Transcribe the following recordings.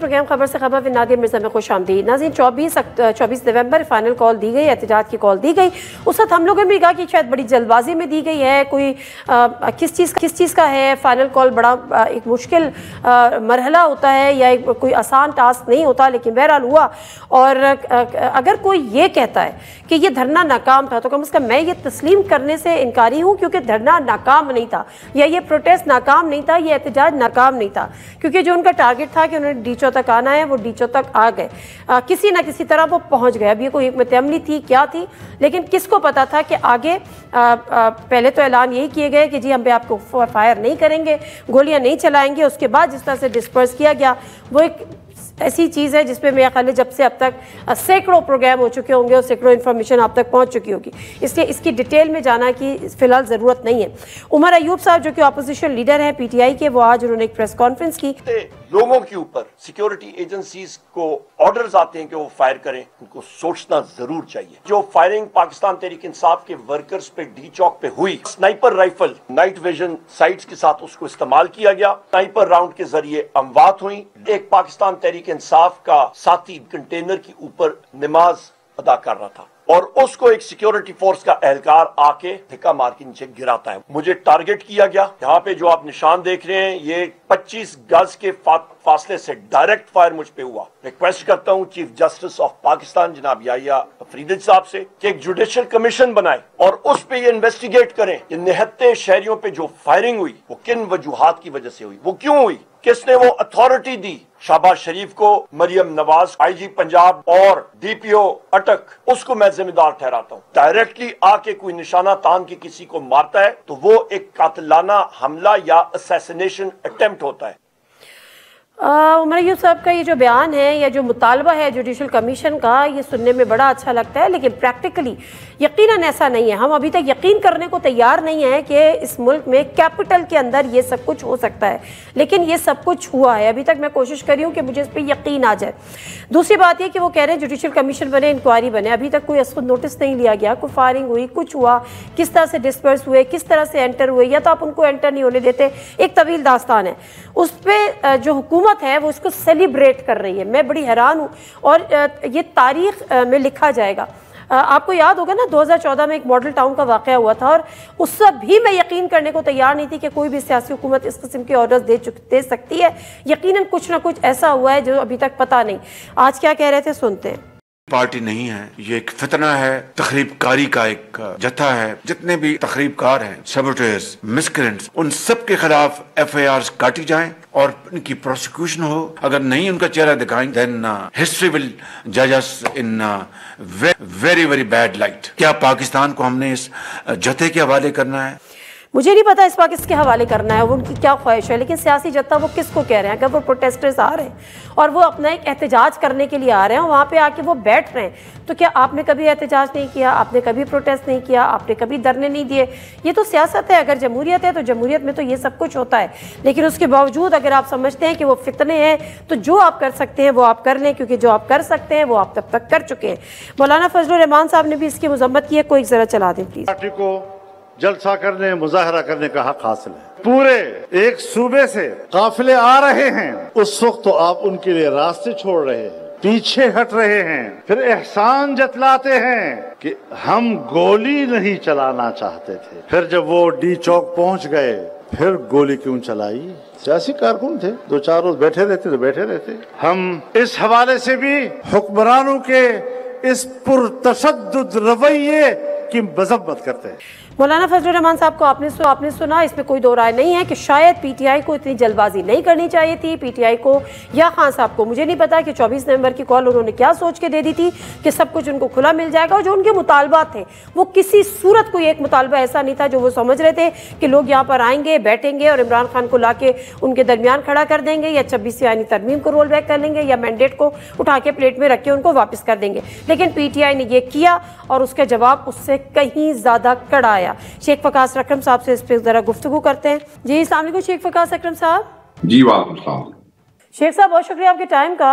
Programme खबर से खबर विद नादिया मिर्जा में खुश आमदीद। नाज़रीन, 24 नवंबर फाइनल कॉल दी गई, एहतजाज की कॉल दी गई। उस वक्त हम लोगों ने भी कहा कि शायद बड़ी जल्दबाजी में दी गई है, कोई किस चीज़ का है फाइनल कॉल, बड़ा एक मुश्किल मरहला होता है या कोई आसान टास्क नहीं होता, लेकिन बहरहाल हुआ। और अगर कोई ये कहता है कि ये धरना नाकाम था तो कम से कम मैं ये तस्लीम करने से इनकारी हूँ, क्योंकि धरना नाकाम नहीं था या ये प्रोटेस्ट नाकाम नहीं था, ये एहतजाज नाकाम नहीं था, क्योंकि जो उनका टारगेट था कि उन्होंने डीचो तक आना है वो डीचो तक आ गए, किसी ना किसी तरह वो पहुंच गए। अब ये कोई हिकमत अमली थी क्या थी, लेकिन किसको पता था कि आगे पहले तो ऐलान यही किए गए कि जी हम पे आपको फायर नहीं करेंगे, गोलियां नहीं चलाएंगे। उसके बाद जिस तरह से डिस्पर्स किया गया वो एक ऐसी चीज़ है जिसपे मेरा ख्याल है जब से अब तक सैकड़ों प्रोग्राम हो चुके होंगे और सैकड़ों इन्फॉर्मेशन आप तक पहुंच चुकी होगी, इसलिए इसकी डिटेल में जाना की फिलहाल ज़रूरत नहीं है। उमर अयूब साहब जो कि अपोजिशन लीडर हैं PTI के, वो आज उन्होंने एक प्रेस कॉन्फ्रेंस की। लोगों के ऊपर सिक्योरिटी एजेंसीज को ऑर्डर्स आते हैं कि वो फायर करें, उनको सोचना जरूर चाहिए। जो फायरिंग पाकिस्तान तहरीक इंसाफ के वर्कर्स पे डी चौक पे हुई, sniper rifle night vision sites के साथ उसको इस्तेमाल किया गया, स्नाइपर राउंड के जरिए अमवात हुई। एक पाकिस्तान तहरीक इंसाफ का साथी कंटेनर के ऊपर नमाज अदा कर रहा था और उसको एक सिक्योरिटी फोर्स का एहलकार आके धिक्का मार के नीचे गिराता है। मुझे टारगेट किया गया। यहाँ पे जो आप निशान देख रहे हैं ये 25 गज के फासले से डायरेक्ट फायर मुझ पे हुआ। रिक्वेस्ट करता हूँ चीफ जस्टिस ऑफ पाकिस्तान जनाब याहिया फरीदी साहब से कि एक जुडिशियल कमीशन बनाए और उस पे ये इन्वेस्टिगेट करें कि निहत्ते शहरियों पे जो फायरिंग हुई वो किन वजूहात की वजह से हुई, वो क्यों हुई, किसने वो अथॉरिटी दी शहबाज शरीफ को, मरियम नवाज, IG पंजाब और DPO अटक, उसको मैं जिम्मेदार ठहराता हूँ। डायरेक्टली आके कोई निशाना तान के किसी को मारता है तो वो एक कातिलाना हमला या असैसिनेशन अटेम्प्ट होता है। उमर अयूब साहब का ये जो बयान है या जो मुतालबा है जुडिशल कमीशन का, ये सुनने में बड़ा अच्छा लगता है, लेकिन प्रैक्टिकली यकीनन ऐसा नहीं है। हम अभी तक यकीन करने को तैयार नहीं है कि इस मुल्क में कैपिटल के अंदर ये सब कुछ हो सकता है, लेकिन ये सब कुछ हुआ है। अभी तक मैं कोशिश कर रही हूँ कि मुझे इस पर यकीन आ जाए। दूसरी बात यह कि वो कह रहे हैं जुडिशल कमीशन बने, इंक्वायरी बने, अभी तक कोई इसको नोटिस नहीं लिया गया। कोई फायरिंग हुई, कुछ हुआ, किस तरह से डिस्पर्स हुए, किस तरह से एंटर हुए, या तो आप उनको एंटर नहीं होने देते, एक तवील दास्तान है। उस पर जो हुकूमत है वो इसको सेलिब्रेट कर रही है। मैं बड़ी हैरान हूँ और ये तारीख में लिखा जाएगा। आपको याद होगा ना 2014 में एक मॉडल टाउन का वाक़या हुआ था और उस सब भी मैं यकीन करने को तैयार नहीं थी कि कोई भी सियासी हुकूमत इस किस्म के ऑर्डर्स दे सकती है। यकीनन कुछ ना कुछ ऐसा हुआ है जो अभी तक पता नहीं। आज क्या कह रहे थे, सुनते हैं। पार्टी नहीं है, ये एक फितना है, तखरीबकारी का एक जत्था है। जितने भी तखरीबकार हैं, सबोटेयर्स, मिसक्रेंट्स, उन सब के खिलाफ FIRs काटी जाएं और इनकी प्रोसिक्यूशन हो। अगर नहीं उनका चेहरा दिखाएं देन हिस्ट्री विल जज us in very very bad light. क्या पाकिस्तान को हमने इस जत्थे के हवाले करना है? मुझे नहीं पता इस वक्त किसके हवाले करना है, वो उनकी क्या ख्वाहिश है, लेकिन सियासी जत्था वो किसको कह रहे हैं? अगर वो प्रोटेस्टर्स आ रहे हैं और वो अपना एक एहतजाज करने के लिए आ रहे हैं, वहाँ पे आके वो बैठ रहे हैं, तो क्या आपने कभी एहतजाज नहीं किया, आपने कभी प्रोटेस्ट नहीं किया, आपने कभी धरने नहीं दिए? ये तो सियासत है। अगर जमहूरियत है तो जमहूरियत में तो ये सब कुछ होता है, लेकिन उसके बावजूद अगर आप समझते हैं कि वो फितने हैं तो जो आप कर सकते हैं वो आप कर लें, क्योंकि जो आप कर सकते हैं वो आप तब तक कर चुके हैं। मौलाना फजलुर रहमान साहब ने भी इसकी मजम्मत की है, कोई जरा चला दें प्लीज। जलसा करने, मुजाहरा करने का हक हासिल है। पूरे एक सूबे से काफिले आ रहे हैं, उस वक्त तो आप उनके लिए रास्ते छोड़ रहे हैं, पीछे हट रहे हैं, फिर एहसान जतलाते हैं कि हम गोली नहीं चलाना चाहते थे। फिर जब वो डी चौक पहुंच गए फिर गोली क्यों चलाई? सियासी कारकुन थे, 2-4 रोज बैठे रहते तो बैठे रहते। हम इस हवाले से भी हुक्मरानों के इस पुरतशद्दुद रवैये की मजम्मत करते हैं। मौलाना फजलुर रहमान साहब को आपने सुना, इसमें कोई दो राय नहीं है कि शायद PTI को इतनी जल्दबाजी नहीं करनी चाहिए थी, PTI को या खान साहब को। मुझे नहीं पता कि 24 नवंबर की कॉल उन्होंने क्या सोच के दे दी थी कि सब कुछ उनको खुला मिल जाएगा, और जो उनके मुतालबात थे वो किसी सूरत कोई एक मुतालबा ऐसा नहीं था जो वो समझ रहे थे कि लोग यहाँ पर आएंगे, बैठेंगे और इमरान खान को ला के उनके दरमियान खड़ा कर देंगे, या 26 यानी तरमीम को रोल बैक कर लेंगे, या मैंडेट को उठा के प्लेट में रख के उनको वापस कर देंगे। लेकिन PTI ने यह किया और उसका जवाब उससे कहीं ज्यादा कड़ा आया। शेख फकास अकरम साहब से इस पर जरा गुफ्तगू करते हैं। जी अस्सलाम वालेकुम शेख फकास अकरम साहब। जी वालेकुम। शेख साहब बहुत शुक्रिया आपके टाइम का।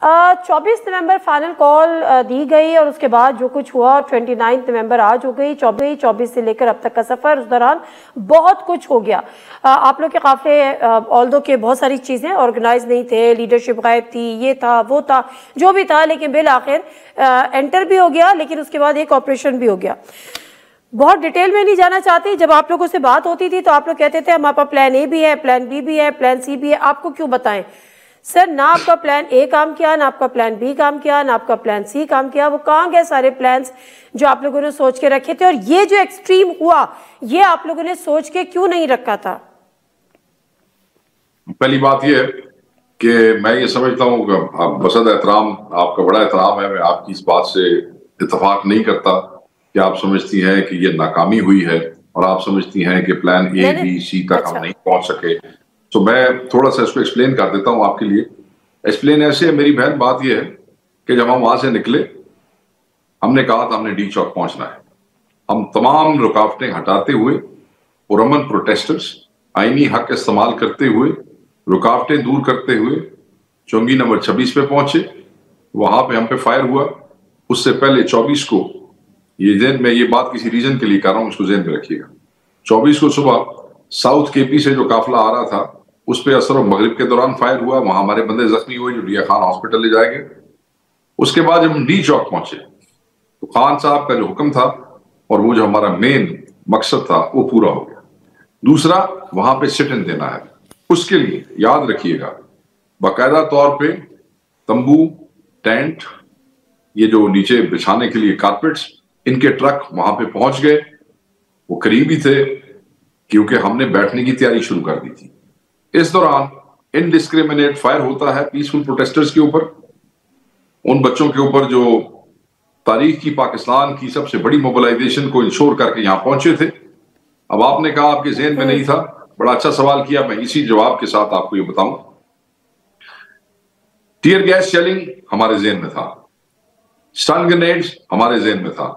24 नवंबर फाइनल कॉल दी गई और उसके बाद जो कुछ हुआ 29 नवंबर आज हो गई। 24 से लेकर अब तक का सफर, उस दौरान बहुत कुछ हो गया। आप लोग के काफिले ऑल्दो के बहुत सारी चीजें ऑर्गेनाइज नहीं थे, लीडरशिप गायब थी, ये था वो था जो भी था, लेकिन बिल आखिर एंटर भी हो गया, लेकिन उसके बाद एक ऑपरेशन भी हो गया। बहुत डिटेल में नहीं जाना चाहती। जब आप लोगों से बात होती थी तो आप लोग कहते थे हमारे पास प्लान ए भी है, प्लान बी भी है, प्लान सी भी है। आपको क्यों बताएं सर, ना आपका प्लान ए काम किया, ना आपका प्लान बी काम किया, ना आपका प्लान सी काम किया। वो कहाँ गए सारे प्लान्स जो आप लोगों ने सोच के रखे थे? और ये जो एक्सट्रीम हुआ, ये आप लोगों ने सोच के क्यों नहीं रखा था? पहली बात ये है कि मैं ये समझता हूँ कि बसद एहतराम, आपका बड़ा एहतराम है, मैं आपकी इस बात से इत्तेफाक नहीं करता कि आप समझती हैं कि ये नाकामी हुई है और आप समझती हैं कि प्लान ए बी सी तक हम नहीं पहुंच सके। तो मैं थोड़ा सा इसको एक्सप्लेन कर देता हूं आपके लिए। एक्सप्लेन ऐसे है मेरी बहन, बात यह है कि जब हम वहां से निकले, हमने कहा था हमने डी चौक पहुंचना है। हम तमाम रुकावटें हटाते हुए, पुरअमन प्रोटेस्टर्स आईनी हक इस्तेमाल करते हुए, रुकावटें दूर करते हुए चौंगी नंबर 26 पे पहुंचे। वहां पे हम पे फायर हुआ। उससे पहले 24 को, ये जेन में ये बात किसी रीजन के लिए कर रहा हूं, इसको जेन में रखिएगा, 24 को सुबह साउथ केपी से जो काफिला आ रहा था उस पर असर मगरिब के दौरान फायर हुआ। वहां हमारे बंदे जख्मी हुए जो डिया खान हॉस्पिटल ले जाए गए। उसके बाद जब हम डी चौक पहुंचे तो खान साहब का जो हुक्म था और वो जो हमारा मेन मकसद था वो पूरा हो गया। दूसरा, वहां पे सिट इन देना है। उसके लिए याद रखिएगा, बाकायदा तौर पे तंबू, टेंट, ये जो नीचे बिछाने के लिए कारपेट्स, इनके ट्रक वहां पे पहुंच गए। वो करीब ही थे क्योंकि हमने बैठने की तैयारी शुरू कर दी थी। इस दौरान इनडिस्क्रिमिनेट फायर होता है पीसफुल प्रोटेस्टर्स के ऊपर, उन बच्चों के ऊपर जो तारीख की पाकिस्तान की सबसे बड़ी मोबिलाइजेशन को इंश्योर करके यहां पहुंचे थे। अब आपने कहा आपके ज़हन में नहीं था, बड़ा अच्छा सवाल किया, मैं इसी जवाब के साथ आपको ये बताऊं। टीयर गैस शेलिंग हमारे ज़हन में था, स्टन ग्रेनेड्स हमारे ज़हन में था,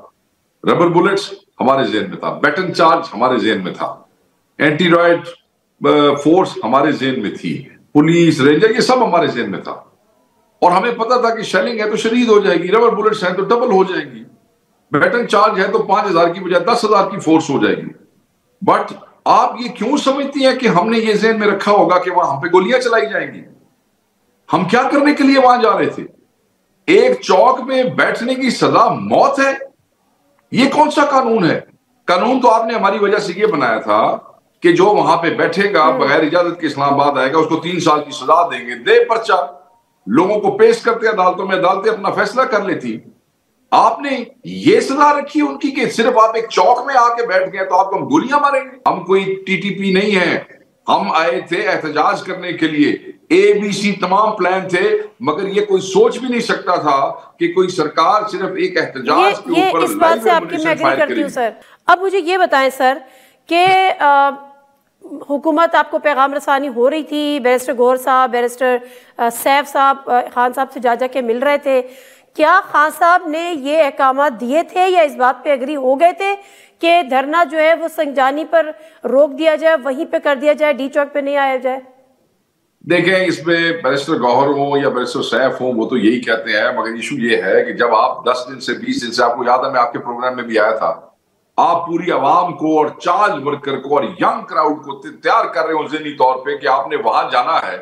रबर बुलेट्स हमारे ज़हन में था, बैटन चार्ज हमारे ज़हन में था, एंटी रॉयड फोर्स हमारे ज़हन में थी, पुलिस, रेंजर, ये सब हमारे ज़हन में था। और हमें पता था कि शेलिंग है तो शदीद हो जाएगी, रबर बुलेट्स है तो डबल हो जाएगी, बैटन चार्ज है तो 5000 की बजाय 10,000 की फोर्स हो जाएगी। बट आप ये क्यों समझती हैं कि हमने ये ज़हन में रखा होगा कि वहां पे गोलियां चलाई जाएंगी? हम क्या करने के लिए वहां जा रहे थे? एक चौक में बैठने की सजा मौत है? ये कौन सा कानून है? कानून तो आपने हमारी वजह से ये बनाया था कि जो वहां पे बैठेगा बगैर इजाजत के इस्लामाबाद आएगा उसको 3 साल की सजा देंगे, दे पर्चा, लोगों को पेश करते अदालतों में, अदालतें अपना फैसला कर लेती। आपने ये सजा रखी उनकी कि सिर्फ आप एक चौक में आके बैठ गए तो आपको हम गोलियां मारेंगे। हम कोई टीटीपी नहीं है, हम आए थे एहतजाज करने के लिए। ABC तमाम प्लान थे, मगर ये कोई सोच भी नहीं सकता था कि कोई सरकार सिर्फ एक एहतजाज के ऊपर इस बात से आपकी मैं एग्री करती हूं सर। अब मुझे ये बताएं सर कि हुकूमत आपको पैगाम रसानी हो रही थी, बैरिस्टर गौहर साहब, बैरिस्टर सैफ साहब खान साहब से जा के मिल रहे थे, क्या खान साहब ने ये अहकाम दिए थे या इस बात पे एग्री हो गए थे कि धरना जो है वो संजानी पर रोक दिया जाए, वहीं पे कर दिया जाए, डी चौक पे नहीं आया जाए? देखें, इसमें बैरिस्टर गौहर हो या बैरिस्टर सैफ हो, वो तो यही कहते हैं, मगर इशू ये है कि जब आप 10 दिन से 20 दिन से, आपको याद है मैं आपके प्रोग्राम में भी आया था, आप पूरी आवाम को और चार्ज वर्कर को और यंग क्राउड को तैयार कर रहे हो ज़हनी तौर पे कि आपने वहां जाना है,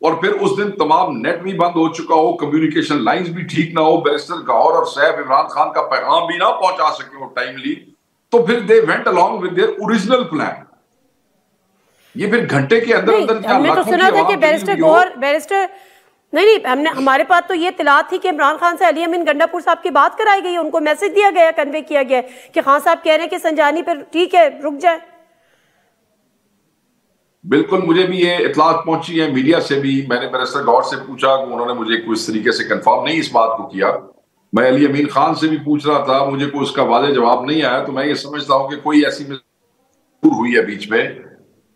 और फिर उस दिन तमाम नेट भी बंद हो चुका हो, कम्युनिकेशन लाइंस भी ठीक ना हो, बैरिस्टर गौहर और सैफ इमरान खान का पैगाम भी ना पहुंचा सके वो टाइमली, तो फिर they went along with their original plan. ये फिर घंटे के अंदर अंदर हमने तो सुना था कि बैरिस्टर गौहर, बैरिस्टर नहीं, हमने, हमारे पास तो ये इत्तला थी कि इमरान खान से अली अमीन गंडापुर साहब की बात कराई गई है, उनको मैसेज दिया गया, कन्वे किया गया कि खान साहब कह रहे हैं कि संजानी पर ठीक है रुक जाए। बिल्कुल, मुझे भी ये इत्तलात पहुंची है मीडिया से भी। मैंने बैरिस्टर गौहर से पूछा, उन्होंने मुझे कोई इस तरीके से कंफर्म नहीं इस बात को किया। मैं अली अमीन खान से भी पूछ रहा था, मुझे कोई उसका वाज़ेह जवाब नहीं आया। तो मैं ये समझता हूं कि कोई ऐसी हुई है बीच में,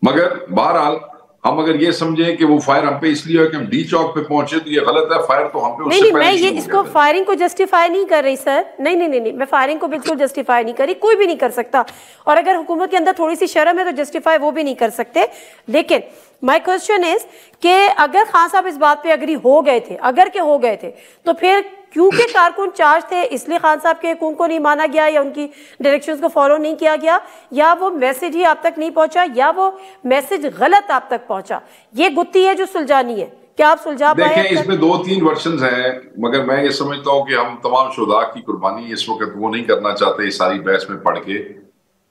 मगर बहरहाल हम अगर ये समझें कि वो फायर हम पे इसलिए है कि हम डी चौक पे पहुंचे तो ये गलत है, फायर तो हम पे उससे नहीं, पहले मैं ये शुरू हो इसको गया था। फायरिंग को जस्टिफाई नहीं कर रही सर, नहीं, मैं फायरिंग को बिल्कुल जस्टिफाई नहीं करी, कोई भी नहीं कर सकता, और अगर हुकूमत के अंदर थोड़ी सी शर्म है तो जस्टिफाई वो भी नहीं कर सकते। लेकिन माय क्वेश्चन इज कि अगर खान साहब इस बात पे अग्री हो गए थे, अगर के हो गए थे, तो फिर क्योंकि कारकुन चार्ज थे इसलिए खान साहब के हुकूम को नहीं माना गया या उनकी डायरेक्शंस को फॉलो नहीं किया गया, या वो मैसेज ही आप तक नहीं पहुंचा, या वो मैसेज गलत आप तक पहुंचा? ये गुत्थी है जो सुलझानी है, क्या आप सुलझा पाए? देखिए, इसमें 2-3 वर्जन्स हैं, मगर मैं ये समझता हूं कि हम तमाम शुहदा की कुर्बानी इस वक्त वो नहीं करना चाहते इस सारी बहस में पढ़ के।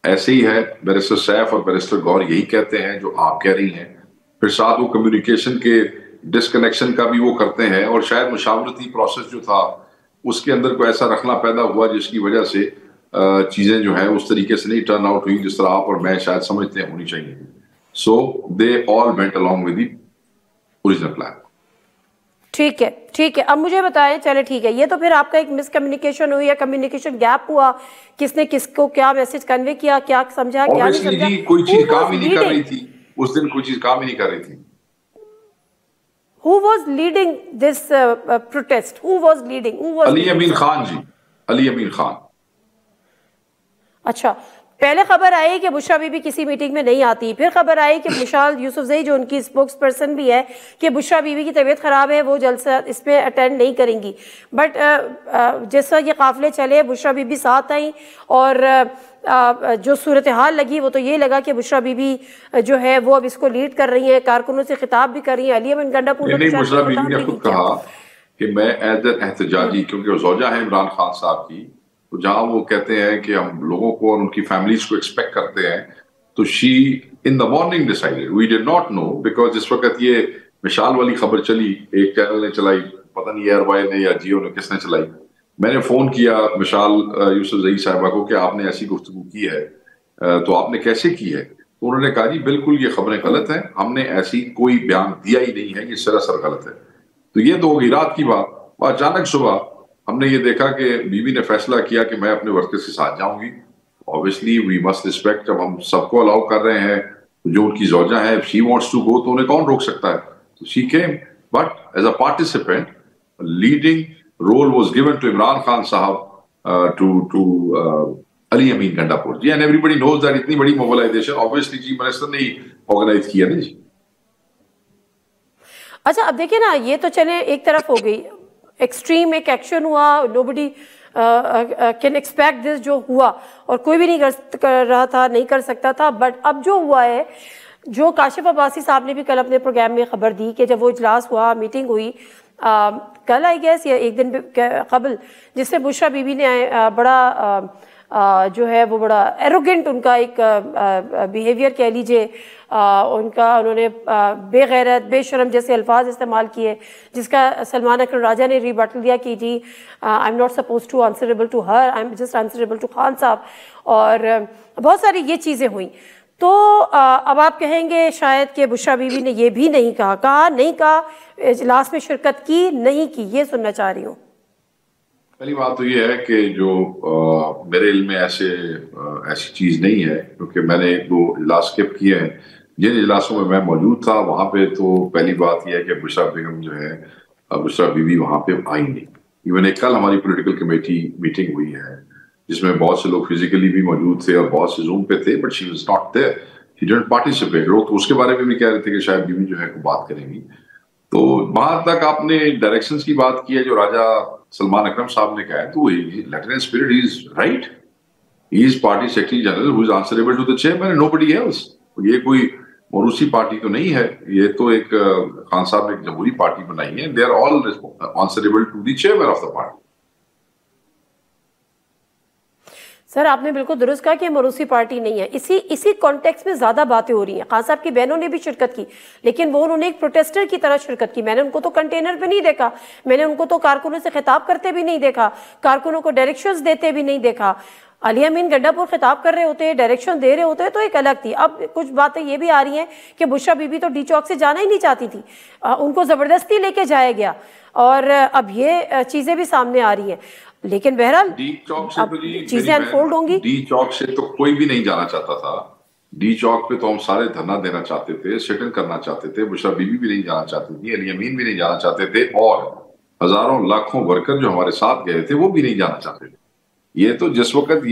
ऐसे ही है, बैरिस्टर सैफ और बैरिस्टर गौर यही कहते हैं जो आप कह रही हैं, फिर साथ वो कम्युनिकेशन के डिस्कनेक्शन का भी वो करते हैं, और शायद मुशावरती प्रोसेस जो था उसके अंदर कोई ऐसा रखना पैदा हुआ जिसकी वजह से चीजें जो है उस तरीके से नहीं टर्न आउट हुई जिस तरह आप और मैं शायद समझते हैं होनी चाहिए। So they all went along with the original plan. ठीक है, अब मुझे बताएं, चले ठीक है, ये तो फिर आपका एक मिसकम्युनिकेशन हुई या कम्युनिकेशन गैप हुआ, किसने किसको क्या मैसेज कन्वे किया, क्या समझा, क्या नहीं समझा? कोई चीज काम ही नहीं कर रही थी उस दिन, कोई चीज काम ही नहीं कर रही थी। Who was leading this protest? Who was leading? Ali अमीन खान जी, अली अमीन खान। अच्छा, पहले खबर आई कि बुशरा बीबी किसी मीटिंग में नहीं आती, फिर खबर आई कि मुशाल यूसुफजई जो उनकी स्पोक्स पर्सन भी है कि बुशरा बीबी की तबीयत खराब है, वो जलसा इस पे अटेंड नहीं करेंगी। बट जैसा ये काफिले चले, बुशरा बीबी साथ आई, और जो सूरत हाल लगी वो तो ये लगा कि बुशरा बीबी जो है वो अब इसको लीड कर रही है, कारकुनों से खिताब भी कर रही है। अली अमीन गंडापुर नहीं, बुशरा बीबी ने खुद कहा कि मैं एज एन एहतजाजी, क्योंकि वो ज़ौजा है इमरान खान साहब की, तो जहां वो कहते हैं कि हम लोगों को और उनकी फैमिलीज को एक्सपेक्ट करते हैं, तो she in the morning decided, we did not know, because जिस वक्त ये मिसाल वाली खबर चली, एक चैनल ने चलाई, पता नहीं एयरवाई ने या जियो ने किसने चलाई, मैंने फोन किया मिसाल यूसुफजई साहिबा को कि आपने ऐसी गुफ्तगू की है, तो आपने कैसे की है? तो उन्होंने कहा जी बिल्कुल ये खबरें गलत हैं, हमने ऐसी कोई बयान दिया ही नहीं है, ये सरासर गलत है। तो ये तो होगी रात की बात। अचानक सुबह हमने ये देखा कि बीबी ने फैसला किया कि मैं अपने वर्कर्स के साथ जाऊंगी। ऑब्वियसली वी मस्ट रिस्पेक्ट, जब हम सबको अलाउ कर रहे हैं, तो जो उनकी ज़ौजा है, शी वांट्स टू गो, तो उन्हें कौन रोक सकता है? तो she came, but as a participant, leading role was given to Imran Khan sahab to Ali Amin Gandapur ji, and everybody knows that इतनी बड़ी mobilization obviously चीफ मिनिस्टर ने ऑर्गेनाइज किया ना जी। अच्छा, अब देखिए ना, ये तो चले एक तरफ हो गई, एक्सट्रीम एक एक्शन हुआ, nobody कैन एक्सपेक्ट दिस जो हुआ, और कोई भी नहीं कर रहा था, नहीं कर सकता था। बट अब जो हुआ है, जो काशिफ अब्बासी साहब ने भी कल अपने प्रोग्राम में खबर दी कि जब वो इजलास हुआ, मीटिंग हुई कल आई गेस या एक दिन कबल, जिससे बुशरा बीबी ने बड़ा जो है वो बड़ा एरोगेंट उनका एक बिहेवियर कह लीजिए, उन्होंने बेगैरत बेशरम जैसे अल्फाज इस्तेमाल किए, जिसका सलमान अकरम राजा ने रिबटल दिया कि जी I am not suppose to answerable to her, I am just answerable to Khan Sahab, और बहुत सारी ये चीज़ें हुई। तो अब आप कहेंगे शायद कि बुशरा बीबी ने ये भी नहीं कहा, इजलास में शिरकत की नहीं की, ये सुनना चाह रही हूँ। पहली बात तो ये है कि जो मेरे इल्म में ऐसी चीज नहीं है, क्योंकि मैंने 2 इजलास स्किप किए हैं। जिन इजलासों में मैं मौजूद था वहां पे तो पहली बात यह है कि बुशरा बेगम जो है, बुशरा बीबी वहां पे आई नहीं। इवन एक कल हमारी पॉलिटिकल कमेटी मीटिंग हुई है जिसमें बहुत से लोग फिजिकली भी मौजूद थे और बहुत से जूम पे थे, but she was not there, she didn't participate. लोग तो उसके बारे में भी कह रहे थे कि शायद बीबी जो है बात करेंगी। तो वहां तक आपने डायरेक्शंस की बात की है जो राजा सलमान अकरम साहब ने कहा है, तो letter and spirit is right, he is party secretary general who is answerable to the chairman and nobody else. ये कोई मोरूसी पार्टी तो नहीं है, ये तो एक खान साहब ने एक जमहूरी पार्टी बनाई है, they are all answerable to the chairman of the party. Sir, आपने बिल्कुल दुरुस्त कहा कि मरूसी पार्टी नहीं है। इसी कॉन्टेक्स्ट में ज्यादा बातें हो रही हैं। खान साहब की बहनों ने भी शिरकत की, लेकिन वो उन्होंने एक प्रोटेस्टर की तरह शिरकत की। मैंने उनको तो कंटेनर पे नहीं देखा, मैंने उनको तो कारकुनों से खिताब करते भी नहीं देखा, कारकुनों को डायरेक्शंस देते भी नहीं देखा। अली अमीन गंडापुर खिताब कर रहे होते, डायरेक्शन दे रहे होते तो एक अलग थी। अब कुछ बातें ये भी आ रही हैं कि बुशरा बीबी तो डी चौक से जाना ही नहीं चाहती थी, उनको जबरदस्ती लेके जाया गया, और अब ये चीजें भी सामने आ रही हैं। लेकिन बहरहाल डी चौक से तो चीजें अनफोल्ड होंगी। डी चौक से तो कोई भी नहीं जाना चाहता था, डी चौक पे तो हम सारे धरना देना चाहते थे, सिट इन करना चाहते थे, बुशरा बीबी भी नहीं जाना चाहती थी, अली अमीन भी नहीं जाना चाहते थे, और हजारों लाखों वर्कर जो हमारे साथ गए थे वो भी नहीं जाना चाहते थे। ये तो जिस वक्त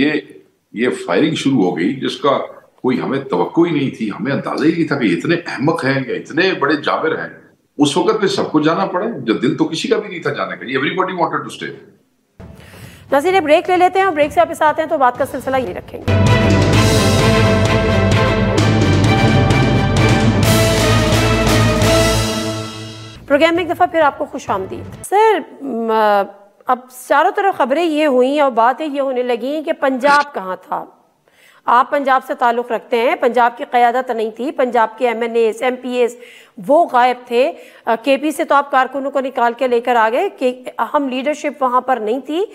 ये फायरिंग शुरू हो गई, जिसका कोई हमें तवक्को ही नहीं थी, हमें अंदाजा ही नहीं था कि इतने अहमक हैं या इतने बड़े जाबिर हैं, उस वक्त पे सबको जाना पड़ा, जब दिल तो किसी का भी नहीं था जाने का। Everybody wanted to stay. नाज़रीन, ब्रेक ले लेते हैं और ब्रेक से वापस आते हैं तो बात का सिलसिला ये रखेंगे। प्रोग्राम में एक दफ़ा फिर आपको खुशामदीद। सर, अब चारों तरफ खबरें ये हुई और बातें ये होने लगी कि पंजाब कहाँ था। आप पंजाब से ताल्लुक़ रखते हैं, पंजाब की क़यादत नहीं थी, पंजाब के MNAs MPAs वो गायब थे। KP से तो आप कारकुनों को निकाल के लेकर आ गए कि अहम लीडरशिप वहाँ पर नहीं थी।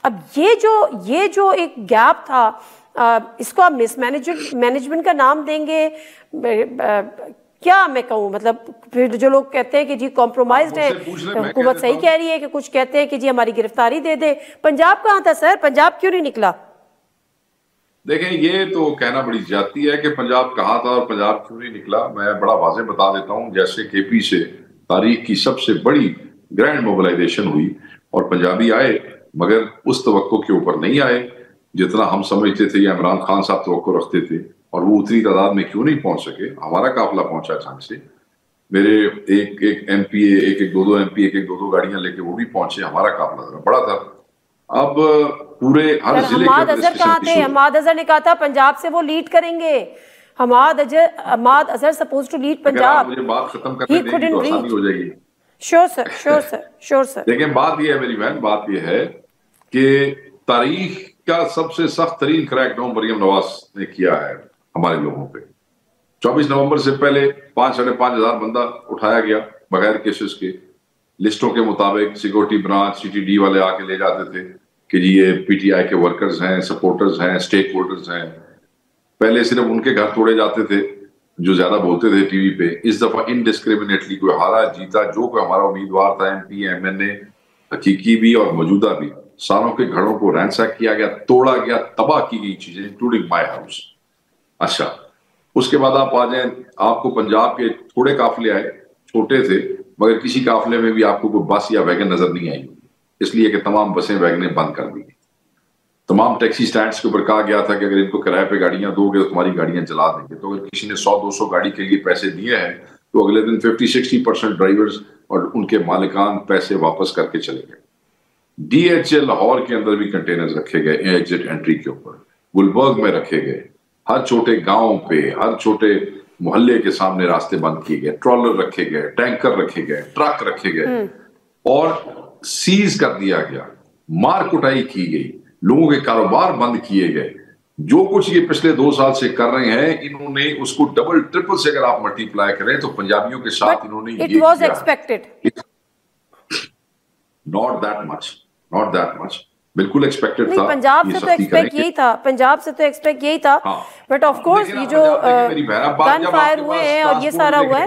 अब ये जो एक गैप था, इसको आप मिसमैनेजमेंट का नाम देंगे, क्या मैं कहूँ, मतलब फिर जो लोग कहते हैं कि जी कॉम्प्रोमाइज्ड है, हुकूमत सही कह रही है, कि कुछ कहते हैं कि जी हमारी गिरफ्तारी दे दे। पंजाब कहाँ था सर? पंजाब क्यों नहीं निकला? देखें, ये तो कहना बड़ी ज्यादती है कि पंजाब कहाँ था और पंजाब क्यों नहीं निकला। मैं बड़ा वाज़ेह बता देता हूँ, जैसे KP से तारीख की सबसे बड़ी ग्रैंड मोबिलाइजेशन हुई और पंजाबी आए, मगर उस तवक्को के ऊपर नहीं आए जितना हम समझते थे या इमरान खान साहब तवक्को रखते थे, और वो उतनी तादाद में क्यों नहीं पहुंच सके। हमारा काफिला पहुंचा ढंग से, मेरे एक MPA, एक दो MP, एक दो गाड़ियां लेके वो भी पहुंचे। हमारा काफिला बड़ा था। अब पूरे हर जिले हमाद अजहर कहाँ थे? हमाद अजहर ने कहा था पंजाब से वो लीड करेंगे। Hammad Azhar suppose to lead Punjab. मुझे बात खत्म करने देंगे तो आसानी हो जाएगी। Sure sir, sure sir, sure sir. लेकिन बात यह है मेरी बहन, बात यह है कि तारीख का सबसे सख्त तरीन क्रैकडाउन मरियम नवाज ने किया है हमारे लोगों पे। 24 नवंबर से पहले 5,500 बंदा उठाया गया बगैर केसेस के। लिस्टों के मुताबिक सिक्योरिटी ब्रांच CTD वाले आके ले जाते थे कि जी ये PTI के वर्कर्स हैं, सपोर्टर्स हैं, स्टेक होल्डर्स हैं। पहले सिर्फ उनके घर तोड़े जाते थे जो ज्यादा बोलते थे टीवी पे। इस दफा इनडिस्क्रिमिनेटली कोई हारा जीता, जो कोई हमारा उम्मीदवार था, MP MNA हकीकी भी और मौजूदा भी, सारों के घरों को रैंसैक किया गया, तोड़ा गया, तबाह की गई चीजें, इंक्लूडिंग माई हाउस। अच्छा, उसके बाद आप आ जाए, आपको पंजाब के थोड़े काफिले आए, छोटे थे, मगर किसी काफिले में भी आपको कोई बस या वैगन नजर नहीं आई, इसलिए कि तमाम बसें वैगनें बंद कर दी। तमाम टैक्सी स्टैंड्स के ऊपर कहा गया था कि अगर इनको किराए पे गाड़ियां दोगे तो तुम्हारी गाड़ियां जला देंगे। तो अगर किसी ने 100-200 गाड़ी के लिए पैसे दिए हैं तो अगले दिन 50-60% ड्राइवर्स और उनके मालिकान पैसे वापस करके चले गए। DHL लाहौर के अंदर भी कंटेनर्स रखे गए एग्जिट एंट्री के ऊपर, गुलबर्ग में रखे गए, हर छोटे गांव पे, हर छोटे मोहल्ले के सामने रास्ते बंद किए गए, ट्रॉलर रखे गए, टैंकर रखे गए, ट्रक रखे गए और सीज कर दिया गया, मार कुटाई की गई, लोगों के कारोबार बंद किए गए। जो कुछ ये पिछले 2 साल से कर रहे हैं, इन्होंने उसको डबल ट्रिपल से अगर आप मल्टीप्लाई करें तो पंजाबियों के साथ इन्होंने ये किया। नॉट दैट मच, बिल्कुल एक्सपेक्टेड था। पंजाब से तो एक्सपेक्ट यही था, पंजाब से तो एक्सपेक्ट यही था, बट ऑफ कोर्स ये जो गन फायर हुए हैं और ये सारा हुआ है।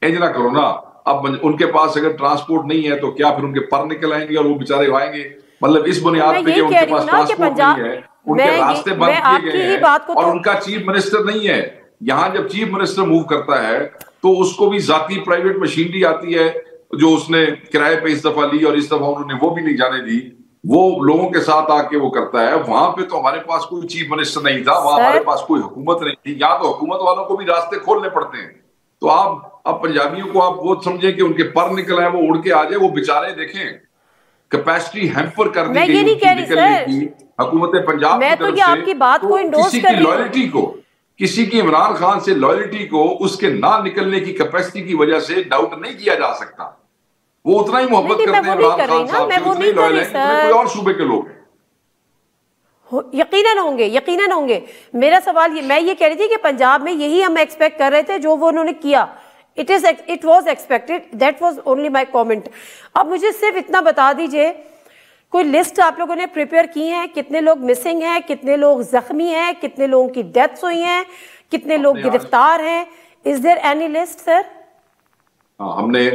इंज ना करो ना। अब उनके पास अगर ट्रांसपोर्ट नहीं है तो क्या फिर उनके पर निकल आएंगे और वो बेचारे आएंगे? मतलब इस बुनियाद पे कि उनके पास ट्रांसपोर्ट नहीं है, उनके रास्ते बंद किए गए हैं और उनका चीफ मिनिस्टर नहीं है। यहाँ जब चीफ मिनिस्टर मूव करता है तो उसको भी जाती प्राइवेट मशीनरी आती है जो उसने किराए पे इस दफा ली, और इस दफा उन्होंने वो भी नहीं जाने दी, वो लोगों के साथ आके वो करता है। वहां पे तो हमारे पास कोई चीफ मिनिस्टर नहीं था, वहां हमारे पास कोई हुकूमत नहीं थी। यहाँ तो हुकूमत वालों को भी रास्ते खोलने पड़ते हैं। तो आप अब पंजाबियों को आप वो समझे कि उनके पर निकल आए, वो उड़ के आ जाए, वो बेचारे देखें कैपेसिटी हैम्पर कर दी गई निकलने की हुकूमत पंजाब की तरफ से। आपकी बात को इंडोर्स कर रही हूं। लॉयल्टी को, किसी की इमरान खान से लॉयल्टी को उसके ना निकलने की कैपेसिटी की वजह से डाउट नहीं किया जा सकता। वो उतना ही मोहब्बत करते हैं इमरान खान साहब से, उतने लॉयल हैं जितने कोई और सूबे के लोग हैं। यकीनन होंगे। मेरा सवाल ये, मैं ये कह रही थी कि पंजाब में यही हम एक्सपेक्ट कर रहे थे जो वो उन्होंने किया। It was expected, that was only my comment. अब मुझे सिर्फ इतना बता दीजिए, कोई लिस्ट आप लोगों ने प्रिपेयर की है? कितने लोग मिसिंग हैं, कितने लोग जख्मी हैं, कितने लोगों की डेथ्स हुई हैं, कितने लोग गिरफ्तार हैं? Is there any list sir? हमने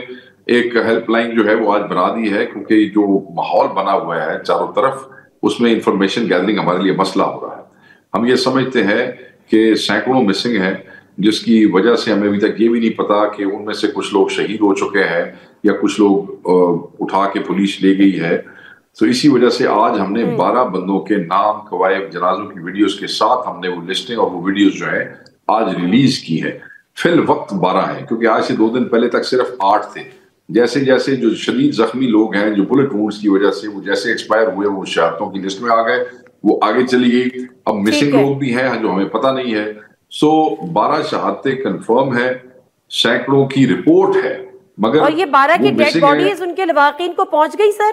एक हेल्पलाइन जो है वो आज बना दी है, क्योंकि जो माहौल बना हुआ है चारों तरफ, उसमें इंफॉर्मेशन गैदरिंग हमारे लिए मसला हो रहा है। हम ये समझते हैं कि सैकड़ों मिसिंग हैं, जिसकी वजह से हमें अभी तक ये भी नहीं पता कि उनमें से कुछ लोग शहीद हो चुके हैं या कुछ लोग उठा के पुलिस ले गई है। तो इसी वजह से आज हमने 12 बंदों के नाम, कवायद, जनाजों की वीडियोस के साथ हमने वो लिस्टिंग और वो वीडियोस जो है आज रिलीज की है। फिल वक्त 12 है, क्योंकि आज से 2 दिन पहले तक सिर्फ 8 थे। जैसे जैसे जो शदीद जख्मी लोग हैं, जो बुलेट वुंड्स की वजह से वो जैसे एक्सपायर हुए, वो शहादतों की लिस्ट में आ गए, वो आगे चली गई। अब मिसिंग लोग भी हैं जो हमें पता नहीं है। सो 12 शहादतें कंफर्म है, सैकड़ों की रिपोर्ट है, मगर और ये 12 की डेड बॉडीज उनके लवाकिन को पहुंच गई सर?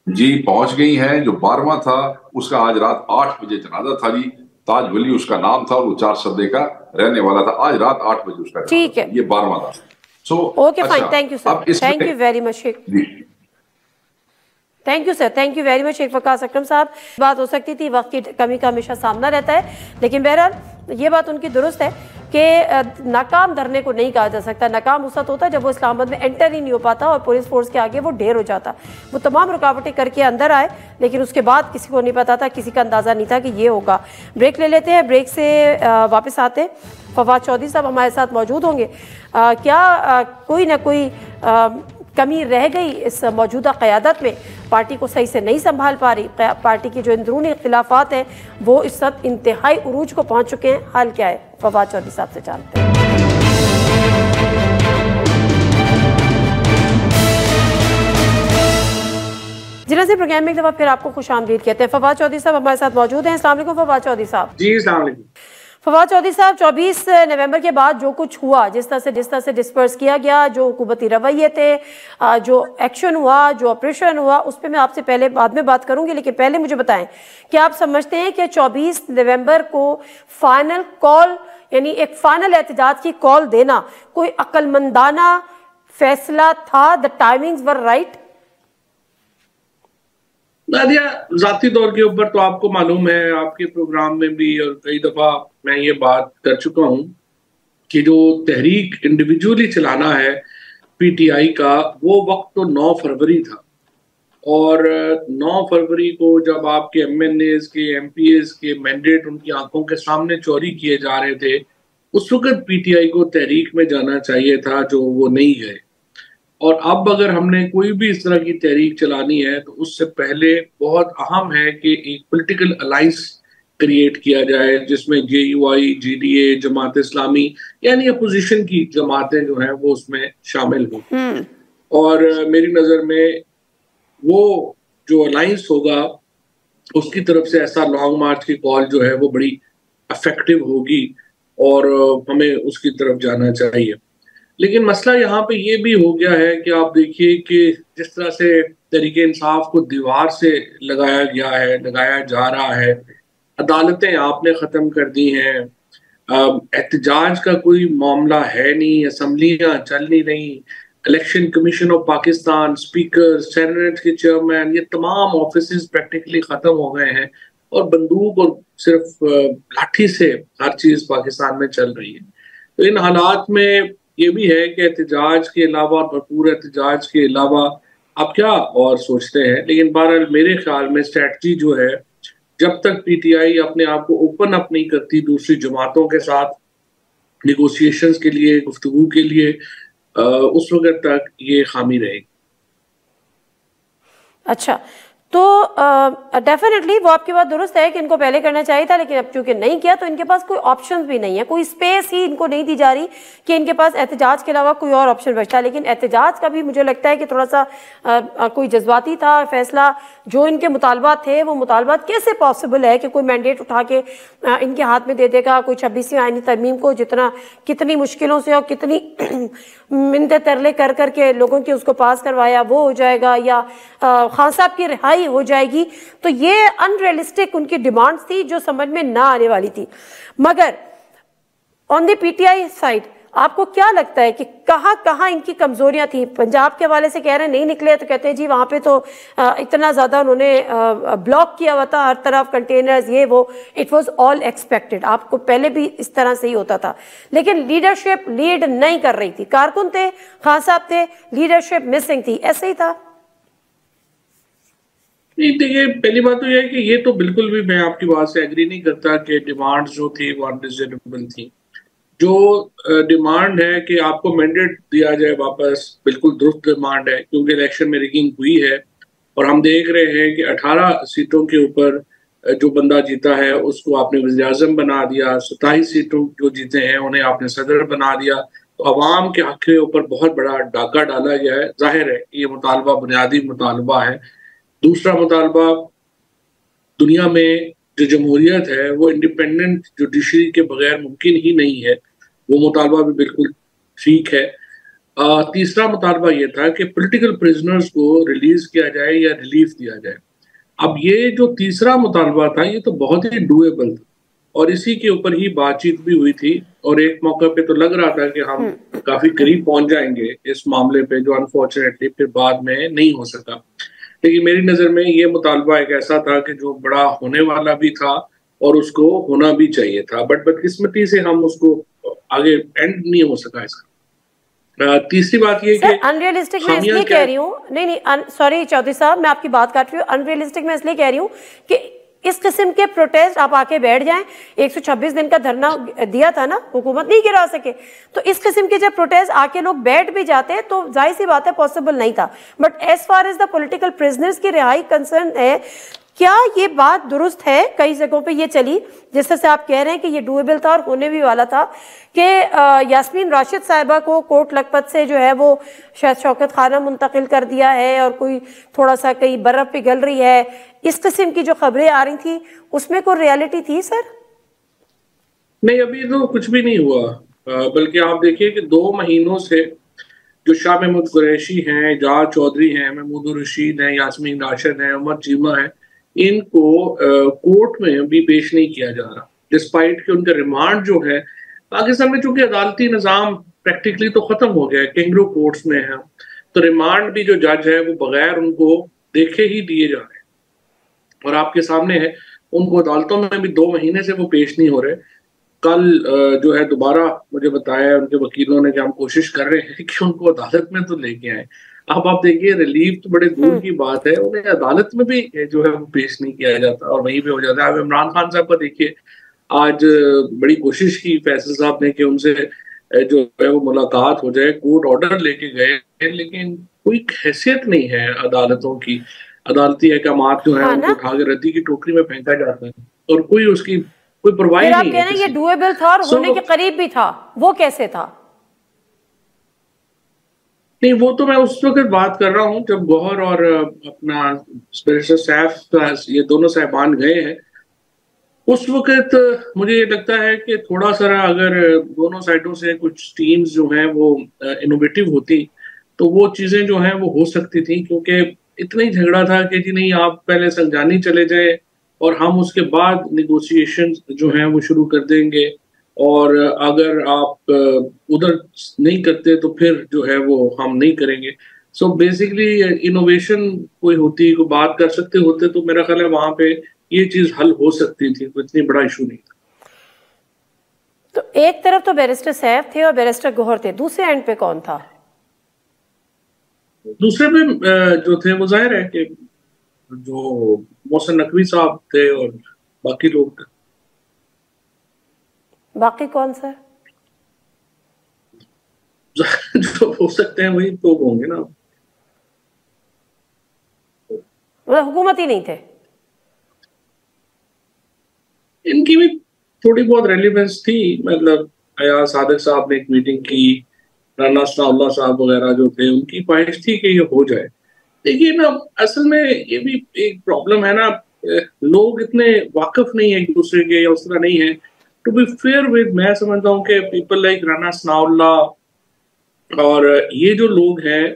जी पहुंच गई हैं। जो 12वां था उसका आज रात 8 बजे जनाजा था जी। ताज वली उसका नाम था, वो 4 सदे का रहने वाला था। आज रात 8 बजे उसका, ठीक है, ये 12वां था। So okay fine, thank you sir, thank you very much, thank you sir, thank you very much Sheikh Waqas Akram Sahab. बात हो सकती थी, वक्त की कमी का हमेशा सामना रहता है, लेकिन बहरहाल ये बात उनकी दुरुस्त है कि नाकाम धरने को नहीं कहा जा सकता। नाकाम उस वक्त होता है जब वो इस्लामाबाद में एंटर ही नहीं हो पाता और पुलिस फोर्स के आगे वो ढेर हो जाता। वो तमाम रुकावटें करके अंदर आए, लेकिन उसके बाद किसी को नहीं पता था, किसी का अंदाज़ा नहीं था कि ये होगा। ब्रेक ले लेते हैं, ब्रेक से वापस आते हैं। फवाद चौधरी साहब हमारे साथ मौजूद होंगे। क्या कोई ना कोई कमी रह गई इस मौजूदा क़यादत में? पार्टी को सही से नहीं संभाल पा रही, पार्टी के जो अंदरूनी इख्तिलाफात हैं वो इस वक्त इंतहाई उरूज को पहुंच चुके हैं। हाल क्या है, फवाद चौधरी साहब से जानते हैं। जिला से प्रोग्राम में एक दफा फिर आपको खुशामदीद कहते हैं। फवाद चौधरी साहब हमारे साथ मौजूद हैं। अस्सलाम वालेकुम फवाद चौधरी साहब। जी अस्सलाम वालेकुम। फवाद चौधरी साहब, 24 नवंबर के बाद जो कुछ हुआ, जिस तरह से डिस्पर्स किया गया, जो हुकूमती रवैये थे, जो एक्शन हुआ, जो ऑपरेशन हुआ, उस पर मैं आपसे पहले बाद में बात करूंगी, लेकिन पहले मुझे बताएं कि आप समझते हैं कि 24 नवंबर को फाइनल कॉल, यानी एक फाइनल एहतजाज की कॉल देना कोई अक्लमंदाना फैसला था? The timings were right? Nadia, जाती तौर के ऊपर तो आपको मालूम है, आपके प्रोग्राम में भी और कई दफा मैं ये बात कर चुका हूं कि जो तहरीक इंडिविजुअली चलाना है पीटीआई का, वो वक्त तो 9 फरवरी था। और 9 फरवरी को जब आपके एमएनएस के, एमपीएस के मैंडेट उनकी आंखों के सामने चोरी किए जा रहे थे, उस वक्त पीटीआई को तहरीक में जाना चाहिए था, जो वो नहीं गए। और अब अगर हमने कोई भी इस तरह की तहरीक चलानी है तो उससे पहले बहुत अहम है कि एक पॉलिटिकल अलायंस क्रिएट किया जाए, जिसमें जेयूआई, जीडीए, जमात इस्लामी यानी अपोजिशन की जमातें जो हैं वो उसमें शामिल हों। और मेरी नज़र में वो जो अलायंस होगा उसकी तरफ से ऐसा लॉन्ग मार्च की कॉल जो है वो बड़ी इफेक्टिव होगी और हमें उसकी तरफ जाना चाहिए। लेकिन मसला यहाँ पे ये भी हो गया है कि आप देखिए कि जिस तरह से तहरीके इंसाफ को दीवार से लगाया गया है, लगाया जा रहा है, अदालतें आपने ख़त्म कर दी हैं, एहतजाज का कोई मामला है नहीं, असम्बलियाँ चल नहीं रही, election commission of Pakistan, speaker, senate के चेयरमैन, ये तमाम ऑफिसेज प्रैक्टिकली ख़त्म हो गए हैं और बंदूक और सिर्फ लाठी से हर चीज़ पाकिस्तान में चल रही है। तो इन हालात में ये भी है कि एहतजाज के अलावा, भरपूर एहतजाज के अलावा आप क्या और सोचते हैं? लेकिन बहरहाल मेरे ख्याल में स्ट्रैटजी जो है, जब तक पीटीआई अपने आप को ओपन अप नहीं करती दूसरी जमातों के साथ निगोशिएशंस के लिए, गुफ्तगू के लिए, उस वक्त तक ये खामी रहेगी। अच्छा, तो डेफिनेटली वो आपकी बात दुरुस्त है कि इनको पहले करना चाहिए था, लेकिन अब चूंकि नहीं किया तो इनके पास कोई ऑप्शन भी नहीं है, कोई स्पेस ही इनको नहीं दी जा रही कि इनके पास एहतजाज के अलावा कोई और ऑप्शन बचता है। लेकिन एहतजाज का भी मुझे लगता है कि थोड़ा सा कोई जज्बाती था फैसला। जो इनके मुतालबात थे वो मुतालबात कैसे पॉसिबल है कि कोई मैंडेट उठा के इनके हाथ में दे देगा कोई 26वीं आईनी तरमीम को, जितना कितनी मुश्किलों से और कितनी मिन्नते तरले कर करके लोगों की उसको पास करवाया वो हो जाएगा, या खान साहब की रिहाई हो जाएगी। तो ये अनरियलिस्टिक उनकी डिमांड्स थी जो समझ में ना आने वाली थी। मगर ऑन द पीटीआई साइड आपको क्या लगता है कि कहाँ कहाँ इनकी कमजोरियां थी? पंजाब के हवाले से कह रहे हैं नहीं निकले, तो कहते हैं जी वहां पे तो इतना ज्यादा उन्होंने ब्लॉक किया हुआ था, हर तरफ कंटेनर्स, ये वो, इट वाज ऑल एक्सपेक्टेड। आपको पहले भी इस तरह से ही होता था, लेकिन लीडरशिप लीड नहीं कर रही थी। कारकुन थे, खान साहब थे, लीडरशिप मिसिंग थी, ऐसे ही था। नहीं, देखिए पहली बात तो यह है कि ये तो बिल्कुल भी मैं आपकी बात से एग्री नहीं करता कि डिमांड्स जो थी वो अनरिजनेबल थी। जो डिमांड है कि आपको मैंडेट दिया जाए वापस, बिल्कुल दुरुस्त डिमांड है, क्योंकि इलेक्शन में रिगिंग हुई है और हम देख रहे हैं कि 18 सीटों के ऊपर जो बंदा जीता है उसको आपने वज़ीर आज़म बना दिया, 27 सीटों जो जीते हैं उन्हें आपने सदर बना दिया। तो अवाम के हक के ऊपर बहुत बड़ा डाका डाला गया है। जाहिर है ये मुतालबा बुनियादी मुतालबा है। दूसरा मुतालबा, दुनिया में जो जमहूरियत है वो इंडिपेंडेंट जुडिशरी के बगैर मुमकिन ही नहीं है, वो मुतालबा भी बिल्कुल ठीक है। तीसरा मुतालबा ये था कि पॉलिटिकल प्रिजनर्स को रिलीज किया जाए या रिलीफ दिया जाए। अब ये जो तीसरा मुतालबा था ये तो बहुत ही डूएबल था और इसी के ऊपर ही बातचीत भी हुई थी और एक मौके पे तो लग रहा था कि हम काफी करीब पहुंच जाएंगे इस मामले पे, जो अनफॉर्चुनेटली फिर बाद में नहीं हो सका। लेकिन मेरी नजर में ये मुतालबा एक ऐसा था कि जो बड़ा होने वाला भी था और उसको होना भी चाहिए था, बट बदकिस्मती से हम उसको आगे एंड नहीं हो सका इसका। तीसरी बात ये कि अनरियलिस्टिक मैं इसलिए कह रही हूँ, नहीं सॉरी चौधरी साहब, मैं आपकी बात काट रही हूँ। अनरियलिस्टिक मैं इसलिए कह रही हूँ कि इस किस्म के प्रोटेस्ट आप आके बैठ जाएं, 126 दिन का धरना दिया था ना, हुकूमत नहीं गिरा सके, तो इस किस्म के जब प्रोटेस्ट आके लोग बैठ भी जाते हैं तो जाहिर सी बात है पॉसिबल नहीं था। But as far as the political prisoners की रिहाई कंसर्न है, क्या ये बात दुरुस्त है? कई जगहों पे ये चली, जिस तरह से आप कह रहे हैं कि ये डूएबल था और होने भी वाला था, कि यास्मीन राशिद साहिबा को कोट लखपत से जो है वो शायद शौकत खाना मुंतकिल कर दिया है और कोई थोड़ा सा कहीं बर्फ पिघल रही है, इस किस्म की जो खबरें आ रही थी उसमें कोई रियलिटी थी सर? नहीं, अभी तो कुछ भी नहीं हुआ, बल्कि आप देखिए कि 2 महीनों से जो शाह महमूद कुरैशी हैं, एजाज चौधरी हैं, महमूद रशीद हैं, यास्मीन राशिद हैं, उमर चीमा हैं, इनको कोर्ट में भी पेश नहीं किया जा रहा, डिस्पाइट कि उनका रिमांड जो है पाकिस्तान में, चूंकि अदालती निज़ाम प्रैक्टिकली तो खत्म हो गया है, कैंगरू कोर्ट्स में है, तो रिमांड भी जो जज है वो बगैर उनको देखे ही दिए जा रहे हैं और आपके सामने है। उनको अदालतों में भी 2 महीने से वो पेश नहीं हो रहे। कल जो है दोबारा मुझे बताया उनके वकीलों ने कि हम कोशिश कर रहे हैं कि उनको अदालत में तो लेके आए। अब आप देखिए, रिलीफ तो बड़े दूर की बात है, उन्हें अदालत में भी जो है वो पेश नहीं किया जाता और वहीं पे हो जाता है। अब इमरान खान साहब का देखिए, आज बड़ी कोशिश की फैसल साहब ने कि उनसे जो है वो मुलाकात हो जाए, कोर्ट ऑर्डर लेके गए, लेकिन कोई हैसियत नहीं है अदालतों की। अदालती अहकामात जो है उनको उठा के रद्दी की टोकरी में फेंका जाता है और कोई उसकी कोई परवाह नहीं है। आप कह रहे हैं ये डूएबल था और होने के करीब भी था, वो कैसे था? नहीं, वो तो मैं उस वक्त बात कर रहा हूँ जब गौहर और अपना बैरिस्टर सैफ, ये दोनों साहिबान गए हैं। उस वक्त मुझे ये लगता है कि थोड़ा सा अगर दोनों साइडों से कुछ टीम्स जो हैं वो इनोवेटिव होती तो वो चीज़ें जो हैं वो हो सकती थी, क्योंकि इतना ही झगड़ा था कि जी नहीं, आप पहले संजानी चले जाए और हम उसके बाद निगोशिएशन जो हैं वो शुरू कर देंगे, और अगर आप उधर नहीं करते तो फिर जो है वो हम नहीं करेंगे। सो बेसिकली इनोवेशन कोई होती, कोई बात कर सकते होते तो मेरा ख्याल है वहां पे ये चीज हल हो सकती थी, तो इतनी बड़ा इशू नहीं था। तो एक तरफ तो बैरिस्टर सैफ थे और बैरिस्टर गौहर थे, दूसरे एंड पे कौन था? दूसरे पे जो थे वो जाहिर है कि जो मोहसिन नकवी साहब थे और बाकी लोग। बाकी कौन सर? जो हो सकते हैं वही तो होंगे ना, मतलब हुकूमत ही नहीं थे। इनकी भी थोड़ी बहुत रेलिवेंस थी, मतलब अयाज सादिक साहब ने एक मीटिंग की, राना सनाउल्लाह साहब वगैरह जो थे उनकी ख्वाहिश थी कि ये हो जाए। देखिए ना, असल में ये भी एक प्रॉब्लम है ना, लोग इतने वाकिफ नहीं है एक दूसरे के या उस तरह नहीं है। टू बी फेयर विद, मैं समझता हूँ कि पीपल लाइक राना सनाउल्लाह और ये जो लोग हैं,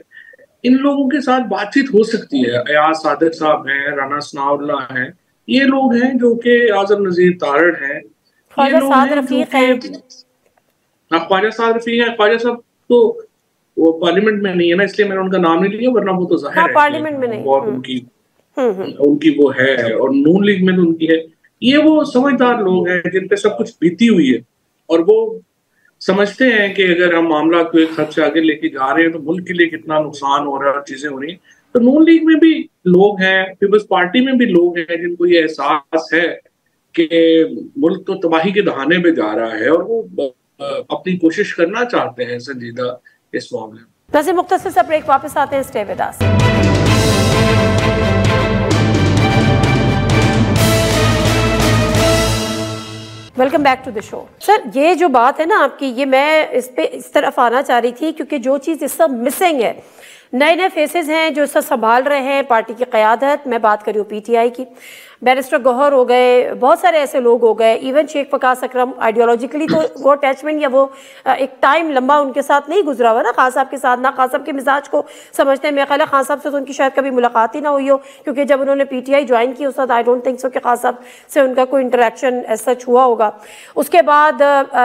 इन लोगों के साथ बातचीत हो सकती है। अयाज सादिक साहब हैं, राना सनाउल्लाह हैं, ये लोग हैं जो कि आजम नजीर तारड़ हैं, ख्वाजा साद रफीक हैं। ख्वाजा साद रफीक हैं। ख्वाजा साहब तो वो पार्लियामेंट में नहीं है ना, इसलिए मैंने उनका नाम नहीं लिया, वरना वो तो जाहिर है पार्लियामेंट में नहीं, और उनकी वो है, और नून लीग में तो उनकी है। ये वो समझदार लोग हैं जिन पे सब कुछ बीती हुई है और वो समझते हैं कि अगर हम मामला को एक हद से आगे लेके जा रहे हैं तो मुल्क के लिए कितना नुकसान हो रहा है और चीजें हो रही हैं। तो नून लीग में भी लोग हैं, पीपल्स पार्टी में भी लोग हैं जिनको ये एहसास है कि मुल्क तो तबाही के दहाने पे जा रहा है और वो अपनी कोशिश करना चाहते हैं संजीदा इस मामले में। वैसे मुख्तसर सा ब्रेक, वापस आते हैं, stay with us. Welcome back to the show. Sir, ये जो बात है ना आपकी, ये मैं इस तरफ आना चाह रही थी क्योंकि जो चीज़ इस सब मिसिंग है, नए नए फेसेस हैं जो इसे संभाल रहे हैं पार्टी की क़यादत। मैं बात कर रही हूँ पीटीआई की। बैरिस्टर गौहर हो गए, बहुत सारे ऐसे लोग हो गए, इवन शेख वकास अकरम। आइडियोलॉजिकली तो वो अटैचमेंट या वो एक टाइम लंबा उनके साथ नहीं गुजरा हुआ ना खान साहब के साथ, ना खान साहब के मिजाज को समझते हैं। मेरा ख्याल है खान साहब से तो उनकी शायद कभी मुलाकात ही ना हुई हो, क्योंकि जब उन्होंने पीटीआई ज्वाइन की उस वक्त आई डोंट थिंक सो कि खान साहब से उनका कोई इंटरेक्शन ऐसा सच हुआ होगा। उसके बाद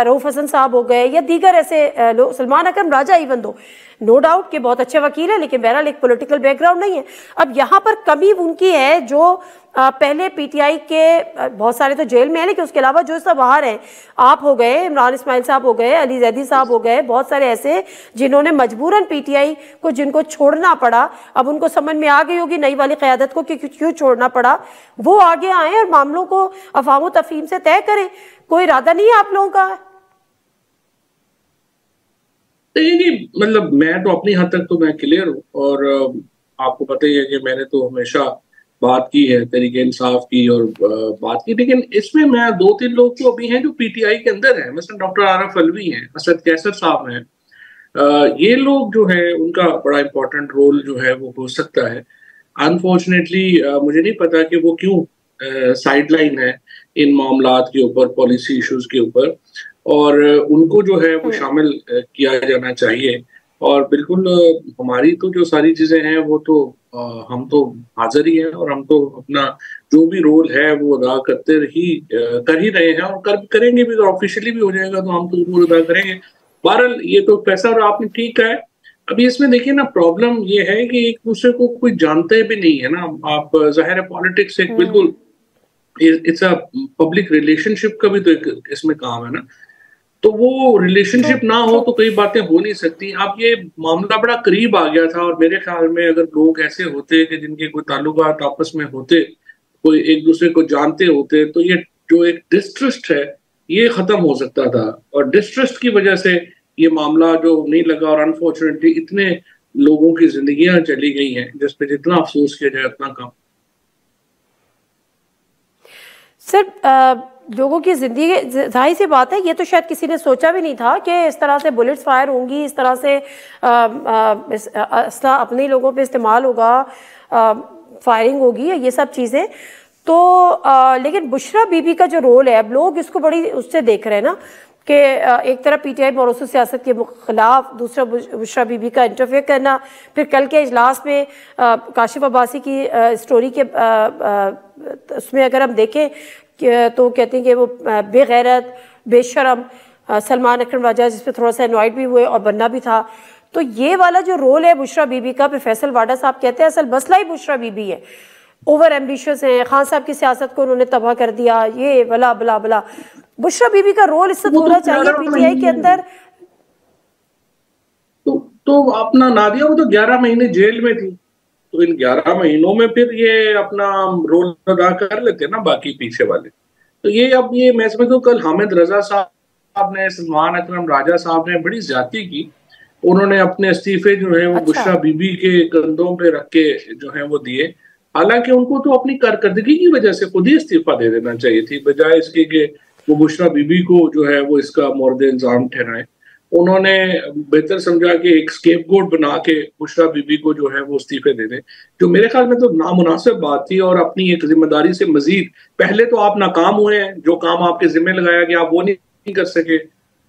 रऊफ हसन साहब हो गए या दीगर ऐसे लोग, सलमान अकरम राजा इवन दो नो डाउट के बहुत अच्छे वकील है, लेकिन बहरहाल एक पॉलिटिकल बैकग्राउंड नहीं है। अब यहाँ पर कमी उनकी है जो पहले पीटीआई के बहुत सारे तो जेल में है, लेकिन उसके अलावा जो सब बाहर हैं, आप हो गए, इमरान इस्माइल साहब हो गए, अली जैदी साहब हो गए, बहुत सारे ऐसे जिन्होंने मजबूरन पीटीआई को जिनको छोड़ना पड़ा। अब उनको समझ में आ गई होगी नई वाली क़यादत को कि क्यों छोड़ना पड़ा, वो आगे आए और मामलों को अफवाह तफहीम से तय करें। कोई इरादा नहीं है आप लोगों का? नहीं, मतलब मैं तो अपनी हद तक तो मैं क्लियर हूँ और आपको पता ही है कि मैंने तो हमेशा बात की है तरीके इंसाफ की और बात की, लेकिन इसमें मैं 2-3 लोग तो अभी हैं जो पीटीआई के अंदर हैं, मसलन डॉक्टर आरफ अलवी हैं, असद कैसर साहब हैं। ये लोग जो है उनका बड़ा इंपॉर्टेंट रोल जो है वो हो सकता है। अनफॉर्चुनेटली मुझे नहीं पता कि वो क्यों साइडलाइन है इन मामलात के ऊपर, पॉलिसी इश्यूज के ऊपर, और उनको जो है वो शामिल किया जाना चाहिए। और बिल्कुल हमारी तो जो सारी चीजें हैं वो तो हम तो हाजिर ही हैं और हम तो अपना जो भी रोल है वो अदा कर ही रहे हैं और करेंगे भी। अगर ऑफिशियली भी हो जाएगा तो हम तो जरूर अदा करेंगे। बहरहाल ये तो पैसा, और आपने ठीक कहा है। अभी इसमें देखिए ना, प्रॉब्लम ये है कि एक दूसरे को कोई जानते भी नहीं है ना। आप जाहिर है पॉलिटिक्स एक बिल्कुल इट्स अ पब्लिक रिलेशनशिप का भी तो एक इसमें काम है ना, तो वो रिलेशनशिप ना हो तो कई बातें हो नहीं सकती। अब ये मामला बड़ा करीब आ गया था और मेरे ख्याल में अगर लोग ऐसे होते कि जिनके कोई ताल्लुकात आपस में होते, कोई एक दूसरे को जानते होते, तो ये जो एक डिस्ट्रस्ट है ये खत्म हो सकता था। और डिस्ट्रस्ट की वजह से ये मामला जो नहीं लगा और अनफॉर्चुनेटली इतने लोगों की जिंदगियां चली गई हैं, जिस पे जितना अफसोस किया जाए उतना कम। सर, लोगों की जिंदगी, जाहिर सी बात है, ये तो शायद किसी ने सोचा भी नहीं था कि इस तरह से बुलेट्स फायर होंगी, इस तरह से असला अपने लोगों पे इस्तेमाल होगा, फायरिंग होगी, ये सब चीज़ें तो लेकिन बुशरा बीबी का जो रोल है, अब लोग इसको बड़ी उससे देख रहे हैं ना कि एक तरफ पीटीआई मौरूसी सियासत के खिलाफ, दूसरा बुशरा बीबी का इंटरफेयर करना। फिर कल के इजलास में काशिफ अब्बासी की स्टोरी के उसमें अगर हम देखें तो कहते हैं कि वो बेगैरत, बेशरम सलमान अकरम राजा, जिस पर थोड़ा सा एनॉयड भी हुए और बनना भी था। तो ये वाला जो रोल है बुशरा बीबी का, फिर फैसल वाडा साहब कहते हैं असल मसला ही बुशरा बीबी है, ओवर एम्बिशियस है, खान साहब की सियासत को उन्होंने तबाह कर दिया, ये बला बला बला। बुशरा बीबी का रोल इससे थोड़ा चाहिए पीटीआई के अंदर। तो अपना नादिया वो तो 11 महीने जेल में थी, तो इन 11 महीनों में फिर ये अपना रोल अदा कर लेते ना बाकी पीछे वाले। तो ये अब ये मैं समझता हूँ कल हामिद रजा साहब ने, सलमान अकरम राजा साहब ने बड़ी ज्यादती की। उन्होंने अपने इस्तीफे जो है वो बुशरा बीबी के कंधों पे रख के जो है वो दिए। हालांकि उनको तो अपनी कारकर्दगी की वजह से खुद ही इस्तीफा दे देना चाहिए थी, बजाय इसके कि वो बुशरा बीबी को जो है वो इसका मोर्द इल्जाम ठहराए। उन्होंने बेहतर समझा कि एक स्केपगोट बना के बुशरा बीबी को जो है वो इस्तीफे दे दें, जो मेरे ख्याल में तो नामुनासिब बात थी। और अपनी एक जिम्मेदारी से मजीद, पहले तो आप नाकाम हुए हैं, जो काम आपके जिम्मे लगाया गया आप वो नहीं कर सके,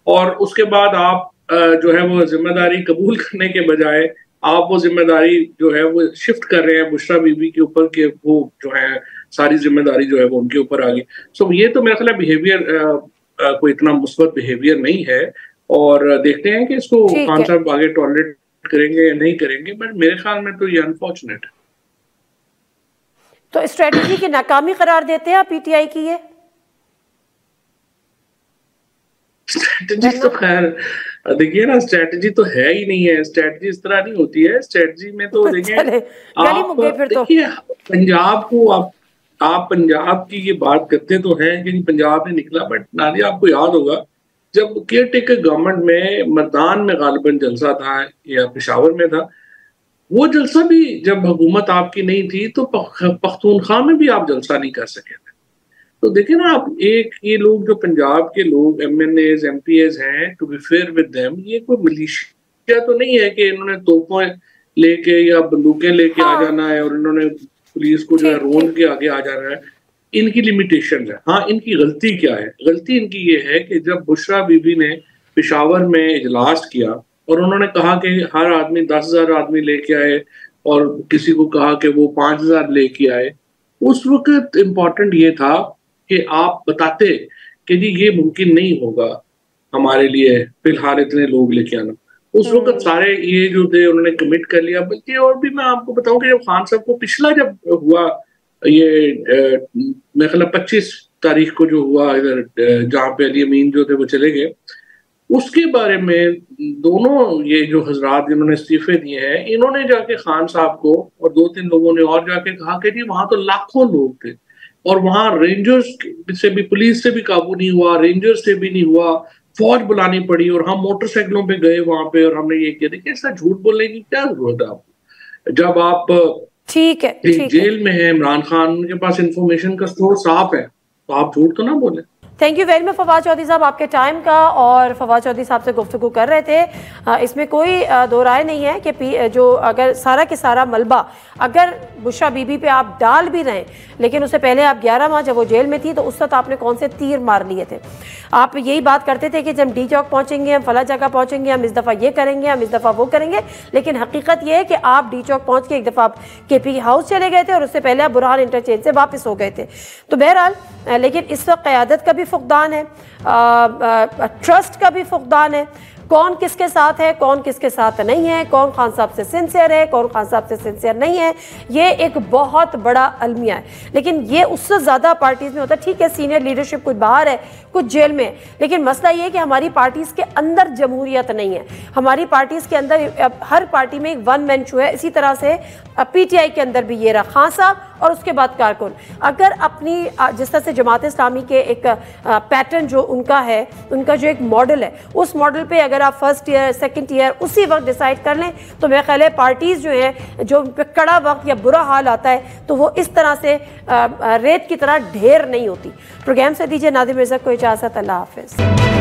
और उसके बाद आप जो है वो जिम्मेदारी कबूल करने के बजाय आप वो जिम्मेदारी जो है वो शिफ्ट कर रहे हैं बुशरा बीबी के ऊपर, कि वो जो है सारी जिम्मेदारी जो है वो उनके ऊपर आ गई। सो ये तो मेरा ख्याल बिहेवियर कोई इतना मुस्बत बिहेवियर नहीं है, और देखते हैं कि इसको खान साहब आगे टॉलरेट करेंगे या नहीं करेंगे, बट मेरे ख्याल में तो ये अनफॉर्चुनेट है। तो स्ट्रेटजी की नाकामी करार देते हैं आप पीटीआई की? ये स्ट्रेटजी तो खैर देखिए ना, स्ट्रेटजी तो है ही नहीं है। स्ट्रेटजी इस तरह नहीं होती है। स्ट्रेटजी में तो देखिए आप देखिए पंजाब को आप पंजाब की ये बात करते तो हैं कि पंजाब ने निकला, बट नादिया आपको याद होगा जब केयर टेकर गवर्नमेंट में मर्दान में गालिबन जलसा था या पेशावर में था, वो जलसा भी जब हुकूमत आपकी नहीं थी तो पख्तूनख्वा में भी आप जलसा नहीं कर सके थे। तो देखिए ना आप, एक ये लोग जो पंजाब के लोग MNAs MPs हैं, to be fair with them, ये कोई मिलिशिया तो नहीं है कि इन्होंने तोपों लेके या बंदूकें लेके आ जाना है और इन्होंने पुलिस को जो है रोन के आगे आ जाना है। इनकी लिमिटेशन है। हाँ, इनकी गलती क्या है? गलती इनकी ये है कि जब बुशरा बीबी ने पेशावर में इजलास किया और उन्होंने कहा कि हर आदमी 10,000 आदमी लेके आए और किसी को कहा कि वो 5,000 लेके आए, उस वक्त इम्पोर्टेंट ये था कि आप बताते कि जी ये मुमकिन नहीं होगा हमारे लिए फिलहाल इतने लोग लेके आना। उस वक्त सारे ये जो थे उन्होंने कमिट कर लिया। बल्कि और भी मैं आपको बताऊं कि जब खान साहब को पिछला जब हुआ ये मेरे ख्याल 25 तारीख को जो हुआ इधर जहाँ पे अली अमीन जो थे वो चले गए, उसके बारे में दोनों ये जो हजरात जिन्होंने इस्तीफे दिए हैं, इन्होंने जाके खान साहब को और 2-3 लोगों ने और जाके कहा कि जी वहां तो लाखों लोग थे और वहां रेंजर्स से भी, पुलिस से भी काबू नहीं हुआ, रेंजर्स से भी नहीं हुआ, फौज बुलानी पड़ी और हम मोटरसाइकिलों पे गए वहां पे और हमने ये किया। देखिए ऐसा झूठ बोलने की क्या जरूरत है आपको? जब आप ठीक है जेल में है, इमरान खान, उनके पास इंफॉर्मेशन का स्टोर साफ है, तो आप झूठ तो ना बोले। Thank you very much Fawad Chaudhry साहब आपके टाइम का। और फवाद चौधरी साहब से गुफ्तगू कर रहे थे, इसमें कोई दो राय नहीं है कि जो अगर सारा के सारा मलबा अगर बुशरा बीबी पे आप डाल भी रहे, लेकिन उससे पहले आप 11 माह जब वो जेल में थी तो उस वक्त आपने कौन से तीर मार लिए थे? आप यही बात करते थे कि जब डी चौक पहुंचेंगे, हम फला जगह पहुंचेंगे, हम इस दफ़ा ये करेंगे, हम इस दफ़ा वो करेंगे। लेकिन हकीकत ये है कि आप डी चौक पहुंच के एक दफ़ा आप KP हाउस चले गए थे और उससे पहले आप बुरहान इंटरचेंज से वापस हो गए थे। तो बहरहाल लेकिन इस वक्त क़यादत का भी फुकदान है, ट्रस्ट का भी फुकदान है। कौन किसके साथ है, कौन किसके साथ नहीं है, कौन खान साहब से सिंसियर है, कौन खान साहब से सिंसियर नहीं है, ये एक बहुत बड़ा अलमिया है। लेकिन ये उससे ज़्यादा पार्टीज़ में होता है। ठीक है, सीनियर लीडरशिप कुछ बाहर है, कुछ जेल में है, लेकिन मसला ये है कि हमारी पार्टीज़ के अंदर जमहूरियत नहीं है। हमारी पार्टीज़ के अंदर हर पार्टी में एक वन मैन शो है। इसी तरह से PTI के अंदर भी ये रहा, खान साहब और उसके बाद कारकुन। अगर अपनी जिस तरह से जमात इस्लामी के एक पैटर्न जो उनका है, उनका जो एक मॉडल है, उस मॉडल पे अगर आप फर्स्ट ईयर सेकंड ईयर उसी वक्त डिसाइड कर लें तो मेरे ख्याल है पार्टीज़ जो हैं, जो उन पर कड़ा वक्त या बुरा हाल आता है तो वो इस तरह से रेत की तरह ढेर नहीं होती। प्रोग्राम से दीजिए नादिर मिर्ज़ा को इजाज़त। अल्लाह हाफ़िज़।